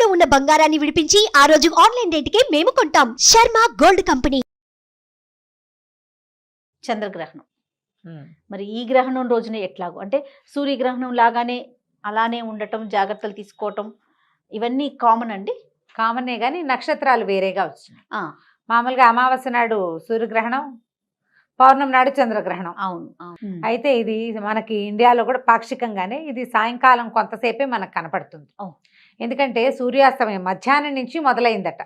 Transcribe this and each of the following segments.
తాకట్టులో ఉన్న బంగారాన్ని విడిపించి ఆ రోజు ఆన్లైన్ రేటుకే మేము కొంటాం. Sharma gold company. చంద్రగ్రహణం మరి ఈ గ్రహణం రోజున ఎట్లాగో అంటే సూర్యగ్రహణం లాగానే అలానే ఉండటం, జాగ్రత్తలు తీసుకోవటం ఇవన్నీ కామన్ అండి. కామనే కానీ నక్షత్రాలు వేరేగా వచ్చినాయి. మామూలుగా అమావాస్య నాడు సూర్యగ్రహణం, పౌర్ణమి నాడు చంద్రగ్రహణం. అవును. అయితే ఇది మనకి ఇండియాలో కూడా పాక్షికంగానే ఇది సాయంకాలం కొంతసేపే మనకు కనపడుతుంది. ఎందుకంటే సూర్యాస్తమయం మధ్యాహ్నం నుంచి మొదలైందట.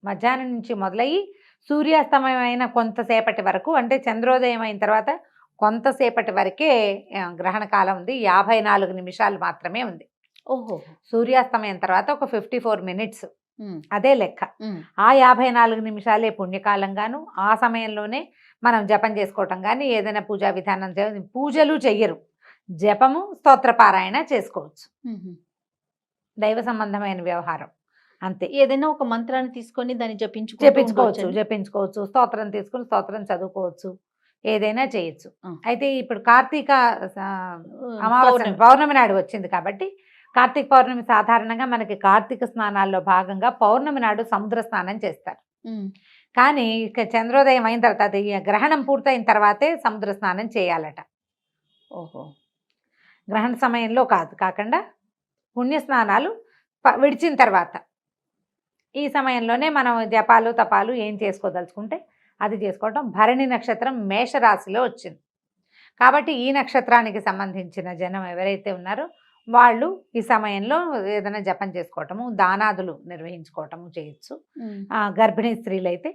మధ్యాహ్నం నుంచి మొదలయ్యి సూర్యాస్తమయం అయిన కొంతసేపటి వరకు, అంటే చంద్రోదయం అయిన తర్వాత కొంతసేపటి వరకే గ్రహణ కాలం ఉంది. 54 నిమిషాలు మాత్రమే ఉంది. ఓహో. సూర్యాస్తమయం తర్వాత ఒక 54 మినిట్స్, అదే లెక్క. ఆ 54 నిమిషాలే పుణ్యకాలంగాను, ఆ సమయంలోనే మనం జపం చేసుకోవటం కానీ ఏదైనా పూజా విధానం, పూజలు చెయ్యరు, జపము స్తోత్రపారాయణ చేసుకోవచ్చు. దైవ సంబంధమైన వ్యవహారం అంతే. ఏదైనా ఒక మంత్రాన్ని తీసుకొని దాన్ని జపించుకోవచ్చు, స్తోత్రం తీసుకుని స్తోత్రం చదువుకోవచ్చు, ఏదైనా చేయొచ్చు. అయితే ఇప్పుడు కార్తీక అమావాస్య పౌర్ణమి నాడు వచ్చింది కాబట్టి కార్తీక పౌర్ణమి సాధారణంగా మనకి కార్తీక స్నానాల్లో భాగంగా పౌర్ణమి నాడు సముద్ర స్నానం చేస్తారు. కానీ ఇక చంద్రోదయం అయిన తర్వాత, అది గ్రహణం పూర్తయిన తర్వాతే సముద్ర స్నానం చేయాలట. ఓహో. గ్రహణ సమయంలో కాకుండా పుణ్యస్నానాలు విడిచిన తర్వాత, ఈ సమయంలోనే మనం జపాలు తపాలు ఏం చేసుకోదలుచుకుంటే అది చేసుకోవటం. భరణి నక్షత్రం మేషరాశిలో వచ్చింది కాబట్టి ఈ నక్షత్రానికి సంబంధించిన జనం ఎవరైతే ఉన్నారో వాళ్ళు ఈ సమయంలో ఏదైనా జపం చేసుకోవటము, దానాదులు నిర్వహించుకోవటము చేయొచ్చు. గర్భిణీ స్త్రీలు అయితే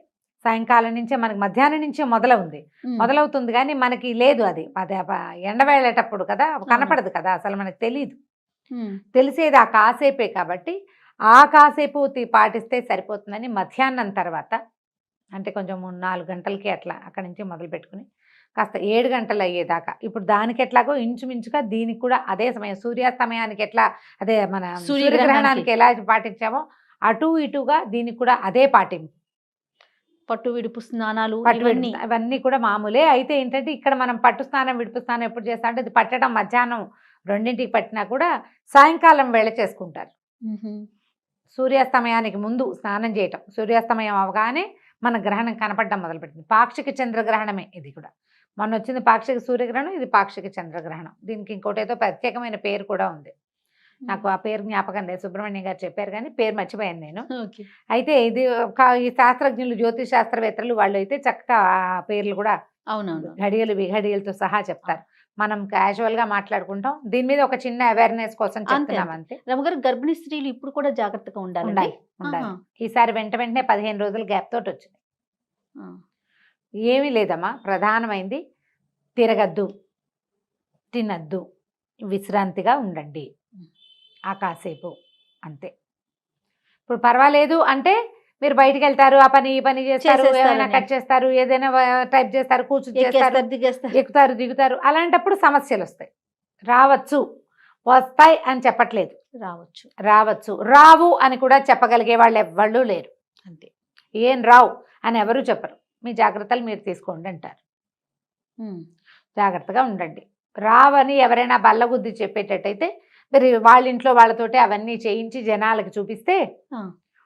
సాయంకాలం నుంచే, మనకి మధ్యాహ్నం నుంచే మొదలవుతుంది కానీ మనకి లేదు, అది ఎండవేళేటప్పుడు కదా, కనపడదు కదా, అసలు మనకు తెలియదు. తెలిసేది ఆ కాసేపే కాబట్టి ఆ కాసేపు పాటిస్తే సరిపోతుందని మధ్యాహ్నం తర్వాత, అంటే కొంచెం 4 గంటలకి అట్లా అక్కడి నుంచి మొదలు పెట్టుకుని కాస్త 7 గంటలు అయ్యేదాకా, ఇప్పుడు దానికి ఎట్లాగో ఇంచుమించుగా దీనికి కూడా అదే సమయం, సూర్యాస్తమయానికి ఎట్లా అదే మన సూర్యగ్రహణానికి ఎలా పాటించామో అటు ఇటుగా దీనికి కూడా అదే పాటింపు. పట్టు విడుపు స్నానాలు అవన్నీ కూడా మామూలే. అయితే ఏంటంటే ఇక్కడ మనం పట్టు స్నానం విడుపు స్నానం ఎప్పుడు చేస్తా అంటే, ఇది పట్టడం మధ్యాహ్నం 2ంటికి పట్టినా కూడా సాయంకాలం వేళ చేసుకుంటారు. సూర్యాస్తమయానికి ముందు స్నానం చేయటం, సూర్యాస్తమయం అవగానే మన గ్రహణం కనపడడం మొదలుపెట్టింది. పాక్షిక చంద్రగ్రహణమే ఇది కూడా. మొన్న వచ్చింది పాక్షిక సూర్యగ్రహణం, ఇది పాక్షిక చంద్రగ్రహణం. దీనికి ఇంకోటేదో ప్రత్యేకమైన పేరు కూడా ఉంది, నాకు ఆ పేరు జ్ఞాపకం లేదు, సుబ్రహ్మణ్యం గారు చెప్పారు కానీ పేరు మర్చిపోయాను నేను. అయితే ఇది ఈ శాస్త్రజ్ఞులు, జ్యోతిష్ శాస్త్రవేత్తలు వాళ్ళు అయితే చక్కగా ఆ పేర్లు కూడా ఘడియలు విఘడియలతో సహా చెప్తారు. మనం క్యాజువల్గా మాట్లాడుకుంటాం, దీని మీద ఒక చిన్న అవేర్నెస్ కోసం చెప్తున్నాం అంతే. రమగారు, గర్భిణీ స్త్రీలు ఇప్పుడు కూడా జాగ్రత్తగా ఉండాలి. ఈసారి వెంటనే 15 రోజుల గ్యాప్ తోటి వచ్చింది. ఏమీ లేదమ్మా, ప్రధానమైంది తిరగద్దు, తినద్దు, విశ్రాంతిగా ఉండండి ఆ కాసేపు అంతే. ఇప్పుడు పర్వాలేదు అంటే మీరు బయటికి వెళ్తారు, ఆ పని ఈ పని చేస్తారు, ఏమైనా కట్ చేస్తారు, ఏదైనా టైప్ చేస్తారు, కూర్చుని చేస్తారు, ఎక్కుతారు దిగుతారు, అలాంటప్పుడు సమస్యలు వస్తాయి. వస్తాయి అని చెప్పట్లేదు, రావచ్చు, రావు అని కూడా చెప్పగలిగే వాళ్ళు ఎవ్వళ్ళు లేరు అంతే. ఏం రావు అని ఎవరు చెప్పరు, మీ జాగ్రత్తలు మీరు తీసుకోండి అంటారు. జాగ్రత్తగా ఉండండి. రావని ఎవరైనా బల్లగుద్ది చెప్పేటట్టయితే మరి వాళ్ళ ఇంట్లో వాళ్ళతోటి అవన్నీ చేయించి జనాలకు చూపిస్తే,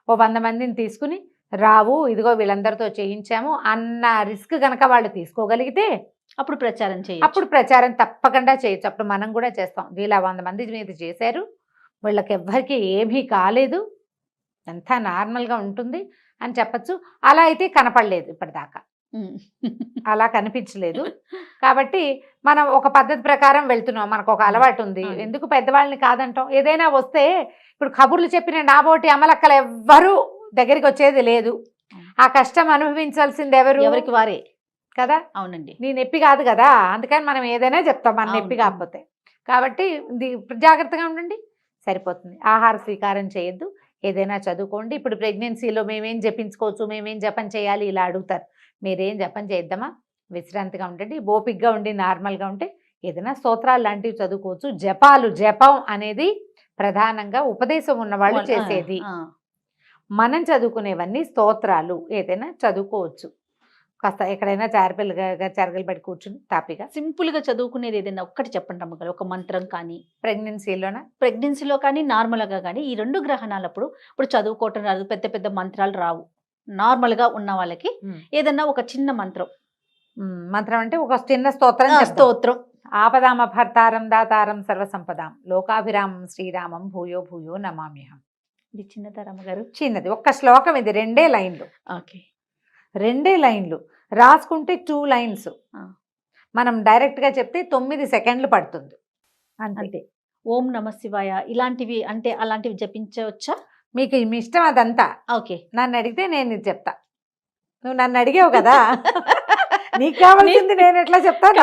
ఓ 100 మందిని తీసుకుని రావు, ఇదిగో వీళ్ళందరితో చేయించాము అన్న రిస్క్ కనుక వాళ్ళు తీసుకోగలిగితే అప్పుడు ప్రచారం తప్పకుండా చేయొచ్చు. అప్పుడు మనం కూడా చేస్తాం, వీళ్ళ 100 మంది మీద చేశారు, వీళ్ళకి ఎవ్వరికి ఏమీ కాలేదు, అంతా నార్మల్గా ఉంటుంది అని చెప్పచ్చు. అలా అయితే కనపడలేదు ఇప్పటిదాకా, అలా కనిపించలేదు. కాబట్టి మనం ఒక పద్ధతి ప్రకారం వెళ్తున్నాం, మనకు ఒక అలవాటు ఉంది. ఎందుకు పెద్దవాళ్ళని కాదంటాం? ఏదైనా వస్తే ఇప్పుడు కబుర్లు చెప్పిన నాబోటి అమలక్కలు ఎవ్వరూ దగ్గరికి వచ్చేది లేదు. ఆ కష్టం అనుభవించాల్సింది ఎవరికి వారే కదా. అవునండి, నీ నొప్పి కాదు కదా, అందుకని మనం ఏదైనా చెప్తాం మన నొప్పి కాకపోతే. కాబట్టి జాగ్రత్తగా ఉండండి, సరిపోతుంది. ఆహార స్వీకారం చేయొద్దు, ఏదైనా చదువుకోండి. ఇప్పుడు ప్రెగ్నెన్సీలో మేమేం జపించుకోవచ్చు, మేమేం జపం చేయాలి ఇలా అడుగుతారు. మీరేం జపం చేద్దామా, విశ్రాంతిగా ఉండండి, ఓపికగా ఉండి నార్మల్గా ఉంటే ఏదైనా స్తోత్రాలు లాంటివి చదువుకోవచ్చు. జపం అనేది ప్రధానంగా ఉపదేశం ఉన్నవాళ్ళు చేసేది. మనం చదువుకునేవన్నీ స్తోత్రాలు, ఏదైనా చదువుకోవచ్చు. కాస్త ఎక్కడైనా చెరగలు పెట్టి కూర్చుని తాపిగా. సింపుల్ గా చదువుకునేది ఏదైనా ఒక్కటి చెప్పండి అమ్మగారు, ఒక మంత్రం కానీ. ప్రెగ్నెన్సీలోన ప్రెగ్నెన్సీలో కానీ నార్మల్ గా కానీ ఈ 2 గ్రహణాలప్పుడు ఇప్పుడు చదువుకోవటం రాదు, పెద్ద పెద్ద మంత్రాలు రావు, నార్మల్ గా ఉన్న వాళ్ళకి ఏదన్నా ఒక చిన్న మంత్రం. మంత్రం అంటే ఒక చిన్న స్తోత్రం చెప్తాం. స్తోత్రం. ఆపదామ భర్తారం దాతారం సర్వసంపదాం లోకాభిరామం శ్రీరామం భూయో భూయో నమామ్యహం. ఇది చిన్నదారా అమ్మగారు? చిన్నది, ఒక్క శ్లోకం, ఇది 2 లైన్లు. ఓకే, 2 లైన్లు రాసుకుంటే 2 లైన్స్. మనం డైరెక్ట్ గా చెప్తే 9 సెకండ్లు పడుతుంది అంతే. అంతే. ఓం నమ శివాయ ఇలాంటివి అంటే అలాంటివి జపించవచ్చా? మీకు మీ ఇష్టం అదంతా. ఓకే, నన్ను అడిగితే నేను ఇది చెప్తా. నువ్వు నన్ను అడిగావు కదా, నీకు కావాల్సింది నేను ఎట్లా చెప్తాను?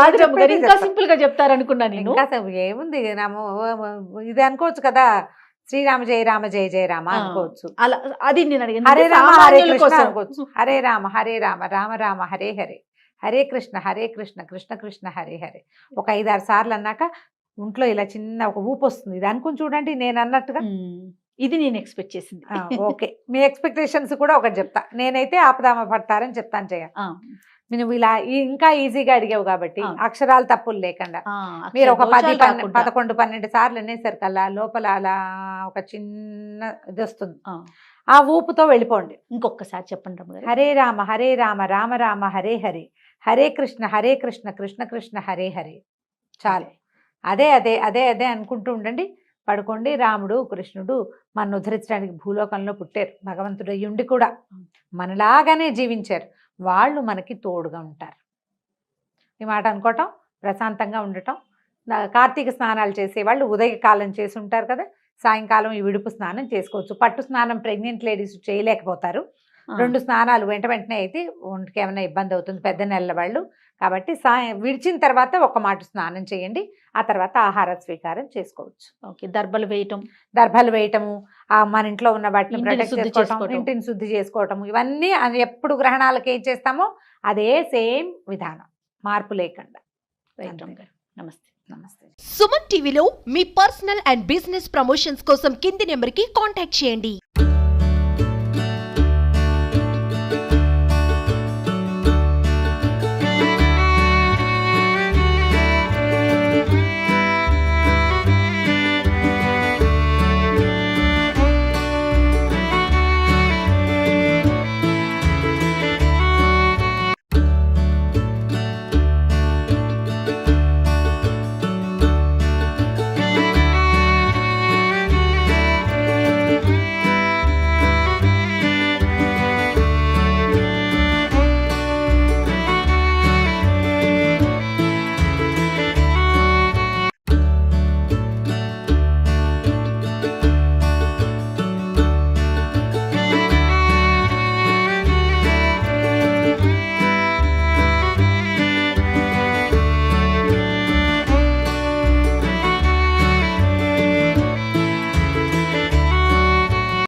ఇంకా సింపుల్ గా చెప్తారనుకున్నా నేను. ఇంకా ఏముంది, ఇది అనుకోవచ్చు కదా, శ్రీరామ జయ రామ జయ జయ రామ అనుకోవచ్చు. అలా అది నేను అడిగాను. హరే రామ హరే సామాన్యుల కృష్ణ కోసం. అనుకోవచ్చు. హరే రామ రామ రామ హరే హరే, హరే కృష్ణ కృష్ణ కృష్ణ హరే హరే. ఒక 5-6 సార్లు అన్నాక ఒంట్లో ఇలా చిన్న ఒక ఊపు వస్తుంది. ఇది అనుకుని చూడండి నేను అన్నట్టుగా. ఇది నేను ఎక్స్పెక్ట్ చేసింది. ఓకే, మీ ఎక్స్పెక్టేషన్స్ కూడా ఒకటి చెప్తా. నేనైతే ఆపదామ పడతారని చెప్తాను చేయ. నువ్వు ఇలా ఇంకా ఈజీగా అడిగావు కాబట్టి అక్షరాలు తప్పులు లేకుండా మీరు ఒక 10-11-12 సార్లు అనేసరికల్లా లోపల అలా ఒక చిన్న ఇది వస్తుంది. ఆ ఊపుతో వెళ్ళిపోండి. ఇంకొకసారి చెప్పండి అమ్మగారు. హరే రామ రామ రామ హరే హరే, హరే కృష్ణ కృష్ణ కృష్ణ హరే హరే. చాలు. అదే అదే అదే అదే అనుకుంటూ ఉండండి. పడుకోండి. రాముడు కృష్ణుడు మన ఉద్ధరించడానికి భూలోకంలో పుట్టారు. భగవంతుడు అయ్యుండి కూడా మనలాగానే జీవించారు. వాళ్ళు మనకి తోడుగా ఉంటారు. ఈ మాట అనుకోవటం, ప్రశాంతంగా ఉండటం. కార్తీక స్నానాలు చేసేవాళ్ళు ఉదయకాలం చేసి ఉంటారు కదా, సాయంకాలం ఈ విడుపు స్నానం చేసుకోవచ్చు. పట్టు స్నానం ప్రెగ్నెంట్ లేడీస్ చేయలేకపోతారు. 2 స్నానాలు వెంటనే అయితే ఒంటికి ఏమైనా ఇబ్బంది అవుతుంది, పెద్ద నెలల వాళ్ళు. కాబట్టి విడిచిన తర్వాత ఒక మాట స్నానం చేయండి. ఆ తర్వాత ఆహార స్వీకారం చేసుకోవచ్చు. ఓకే, దర్భలు వేయటము, మన ఇంట్లో ఉన్న వాటిని ప్రొటెక్ట్ చేసుకోవటం, ఇంటిని శుద్ధి చేసుకోవటం, ఇవన్నీ ఎప్పుడు గ్రహణాలకు ఏం చేస్తామో అదే సేమ్ విధానం, మార్పు లేకుండా. నమస్తే. నమస్తే. సుమన్ టీవీలో మీ పర్సనల్ అండ్ బిజినెస్ ప్రమోషన్స్ కోసం కింది నెంబర్కి కాంటాక్ట్ చేయండి.